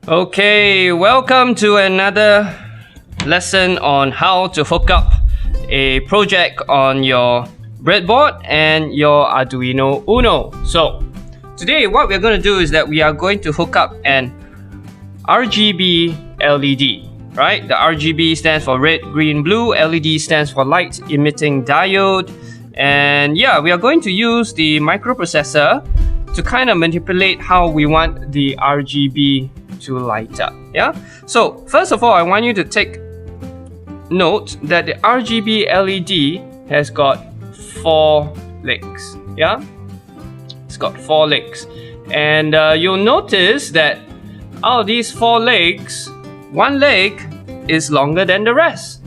Okay, welcome to another lesson on how to hook up a project on your breadboard and your Arduino Uno. So today what we're going to do is that we are going to hook up an RGB LED, right? The RGB stands for red, green, blue. LED stands for light emitting diode. And yeah, we are going to use the microprocessor to kind of manipulate how we want the RGB to light up. Yeah. So first of all, I want you to take note that the RGB LED has got 4 legs. Yeah, it's got 4 legs, and you'll notice that out of these 4 legs, one leg is longer than the rest.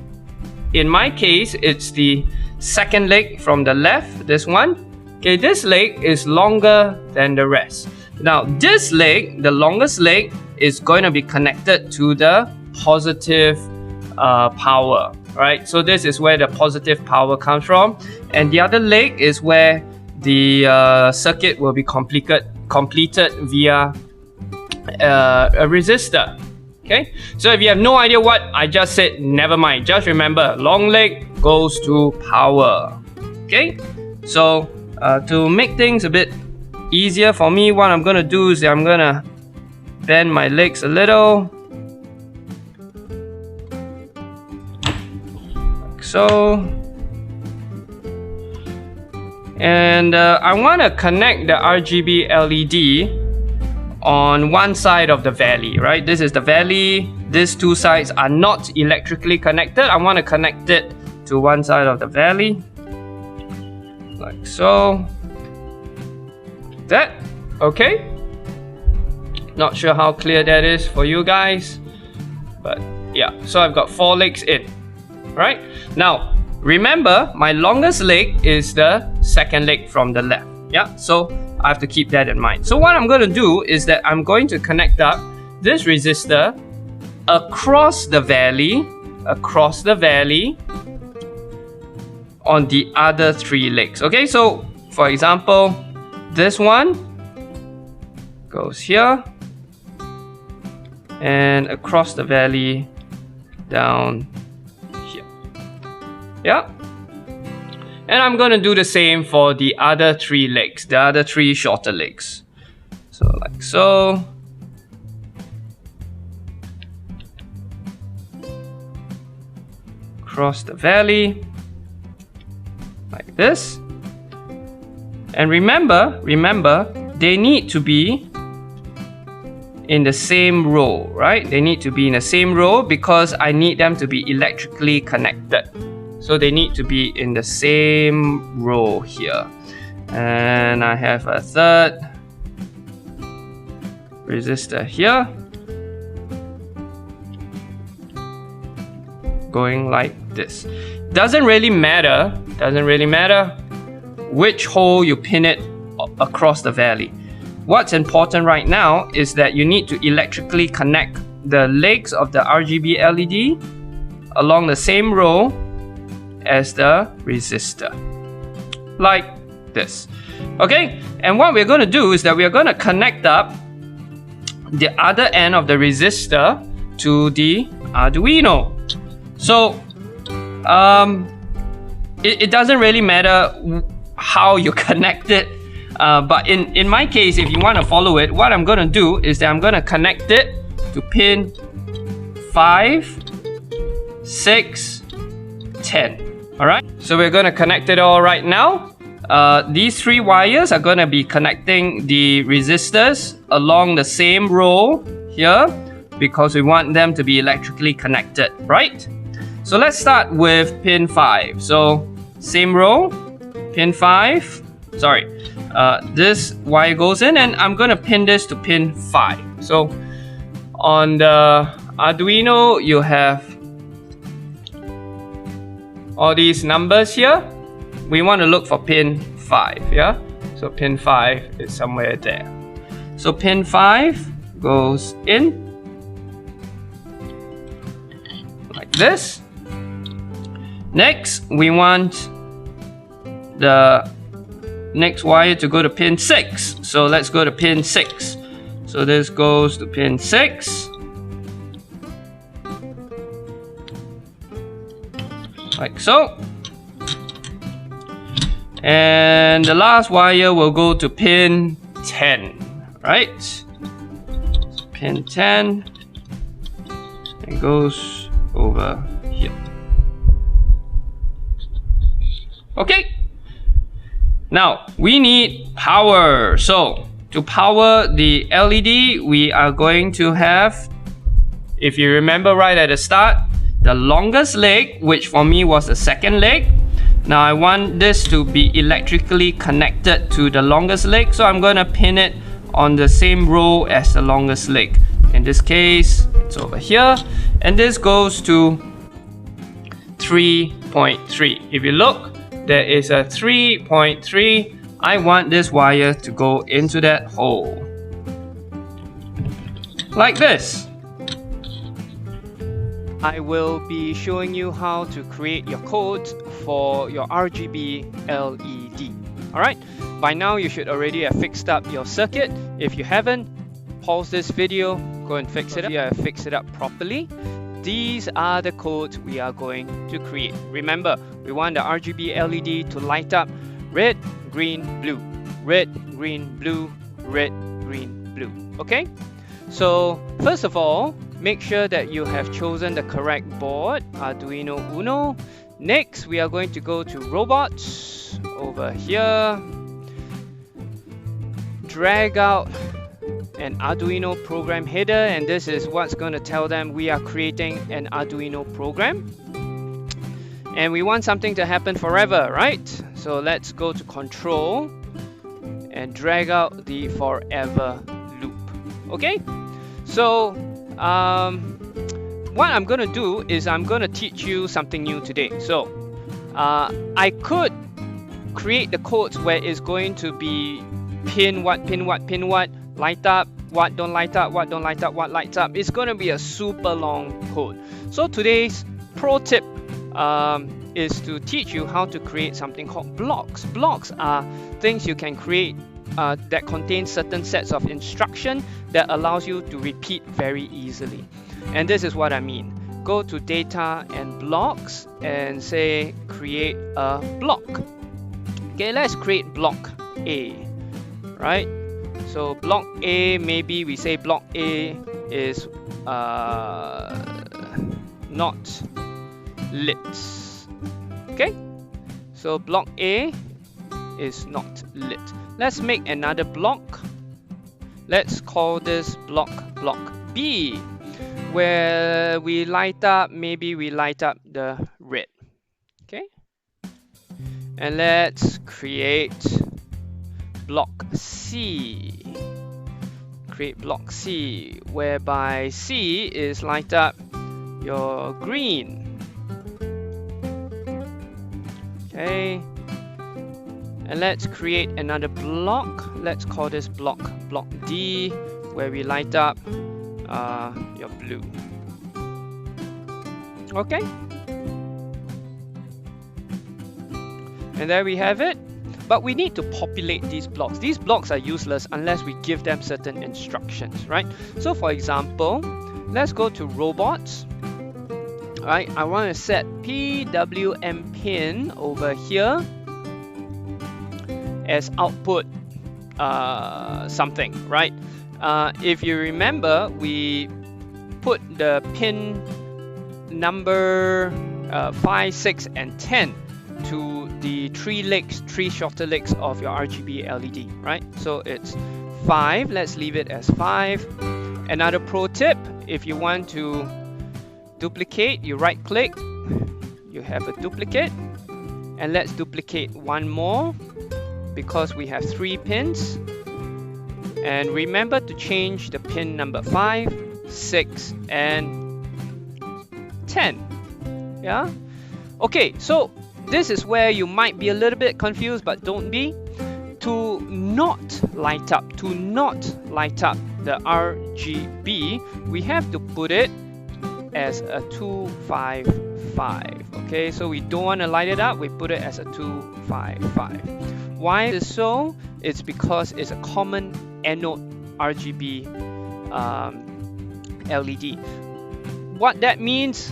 In my case, it's the second leg from the left. This one. Okay, this leg is longer than the rest. Now, this leg, the longest leg, is going to be connected to the positive power, right? So this is where the positive power comes from, and the other leg is where the circuit will be completed via a resistor. Okay, so if you have no idea what I just said, never mind. Just remember, long leg goes to power. Okay, so to make things a bit easier for me, what I'm gonna do is I'm gonna bend my legs a little, like so, and I want to connect the RGB LED on one side of the valley, right? This is the valley. These two sides are not electrically connected. I want to connect it to one side of the valley, like so. That okay? Not sure how clear that is for you guys, but yeah, so I've got 4 legs in, right? Now, remember, my longest leg is the second leg from the left, yeah? So I have to keep that in mind. So what I'm going to do is that I'm going to connect up this resistor across the valley on the other 3 legs, okay? So, for example, this one goes here, and across the valley down here. Yeah, and I'm gonna do the same for the other 3 legs, the other 3 shorter legs. So like so, across the valley like this. And remember, they need to be in the same row, right? They need to be in the same row because I need them to be electrically connected. So they need to be in the same row here. And I have a third resistor here, going like this. Doesn't really matter which hole you pin it across the valley. What's important right now is that you need to electrically connect the legs of the RGB LED along the same row as the resistor, like this. Okay, and what we're going to do is that we're going to connect up the other end of the resistor to the Arduino. So it doesn't really matter how you connect it, but in my case, if you want to follow it, what I'm going to do is that I'm going to connect it to pin 5, 6, 10. Alright, so we're going to connect it all right now. These 3 wires are going to be connecting the resistors along the same row here because we want them to be electrically connected, right? So let's start with pin 5. So same row, pin 5, sorry, this wire goes in, and I'm going to pin this to pin 5. So on the Arduino, you have all these numbers here. We want to look for pin 5, yeah? So pin 5 is somewhere there. So pin 5 goes in like this. Next, we want the next wire to go to pin 6. So let's go to pin 6. So this goes to pin 6. Like so. And the last wire will go to pin 10, right? So pin 10 and goes over here. Okay. Now we need power. So to power the LED, we are going to have, if you remember right at the start, the longest leg, which for me was the second leg. Now I want this to be electrically connected to the longest leg, so I'm going to pin it on the same row as the longest leg. In this case, it's over here, and this goes to 3.3. If you look, there is a 3.3. I want this wire to go into that hole. Like this. I will be showing you how to create your code for your RGB LED. Alright, by now you should already have fixed up your circuit. If you haven't, pause this video, go and fix it up. You have fixed it up properly. These are the codes we are going to create. Remember, we want the RGB LED to light up red, green, blue, red, green, blue, red, green, blue. Okay? So first of all, make sure that you have chosen the correct board, Arduino Uno. Next, we are going to go to robots over here. Drag out an Arduino program header, and this is what's going to tell them we are creating an Arduino program. And we want something to happen forever, right? So let's go to control and drag out the forever loop. Okay? So what I'm going to do is I'm going to teach you something new today. So I could create the codes where it's going to be pin what, pin what, pin what, light up, what don't light up, what don't light up, what lights up. It's going to be a super long code. So today's pro tip is to teach you how to create something called blocks. Blocks are things you can create that contain certain sets of instruction that allows you to repeat very easily. And this is what I mean. Go to data and blocks and say create a block. Okay, let's create block A, right? So block A, maybe we say block A is not lit. Okay, so block A is not lit. Let's make another block. Let's call this block B, where we light up, maybe we light up the red. Okay, and let's create block C. Create block C, whereby C is light up your green. Okay, and let's create another block. Let's call this block D, where we light up your blue. Okay, and there we have it. But we need to populate these blocks. These blocks are useless unless we give them certain instructions, right? So for example, let's go to robots. Right, I want to set PWM pin over here as output something, right? If you remember, we put the pin number 5, 6, and 10 to the three shorter legs of your RGB LED, right? So it's 5. Let's leave it as 5. Another pro tip: if you want to duplicate, you right click, you have a duplicate, and let's duplicate one more because we have 3 pins. And remember to change the pin number 5, 6, and 10. Yeah? Okay, so this is where you might be a little bit confused, but don't be. To not light up the RGB, we have to put it as a 255. Okay, so we don't want to light it up, we put it as a 255. Why is this so? It's because it's a common anode RGB LED. What that means,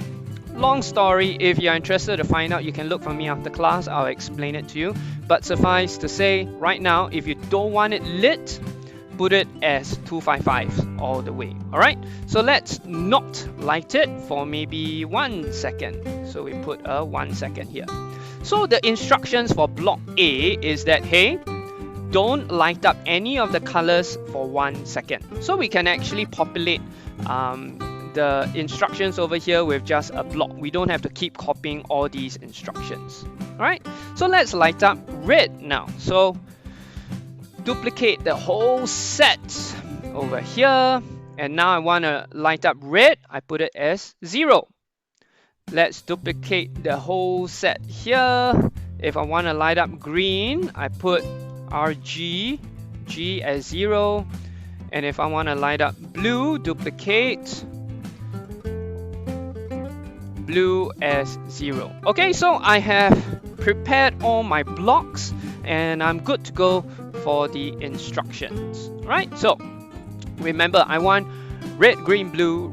long story, if you're interested to find out, you can look for me after class, I'll explain it to you. But suffice to say, right now, if you don't want it lit, put it as 255 all the way. Alright, so let's not light it for maybe 1 second. So we put a 1 second here. So the instructions for block A is that, hey, don't light up any of the colors for 1 second. So we can actually populate the instructions over here with just a block. We don't have to keep copying all these instructions. Alright, so let's light up red now. So duplicate the whole set over here, and now I want to light up red. I put it as 0. Let's duplicate the whole set here. If I want to light up green, I put G as 0. And if I want to light up blue, duplicate blue as 0. Okay, so I have prepared all my blocks and I'm good to go for the instructions. Right, so remember, I want red, green, blue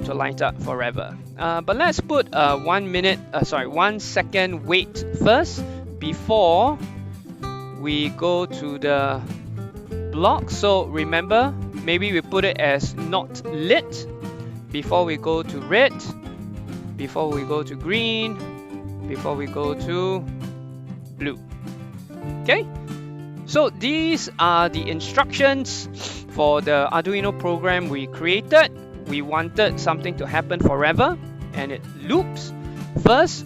to light up forever. But let's put 1 second wait first before we go to the block. So remember, maybe we put it as not lit before we go to red, before we go to green, before we go to blue. Okay, so these are the instructions for the Arduino program we created. We wanted something to happen forever, and it loops. First,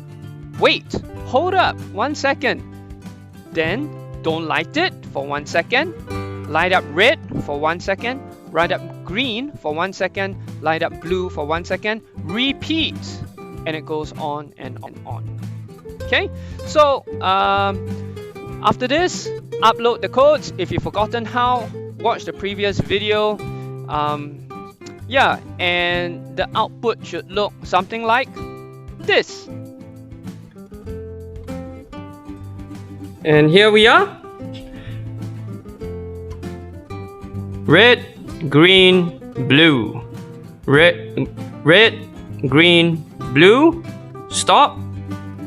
wait, hold up 1 second, then don't light it for 1 second, light up red for 1 second, light up green for 1 second, light up blue for 1 second, repeat, and it goes on and on and on. Okay, so after this, upload the codes. If you've forgotten how, watch the previous video. Yeah, and the output should look something like this. And here we are. Red, green, blue. Red, green, blue. Stop.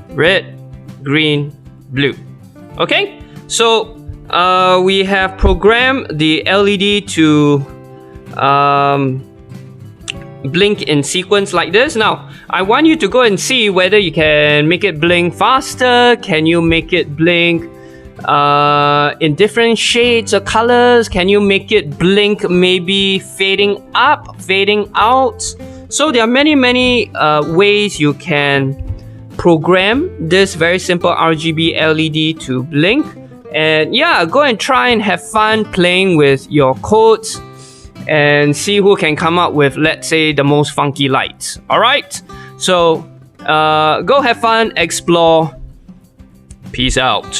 Red, green, blue. Okay, so we have programmed the LED to blink in sequence like this. Now, I want you to go and see whether you can make it blink faster. Can you make it blink in different shades or colors? Can you make it blink maybe fading up, fading out? So there are many ways you can program this very simple RGB LED to blink. And yeah, go and try and have fun playing with your codes and see who can come up with, let's say, the most funky lights. Alright, so go have fun, explore. Peace out.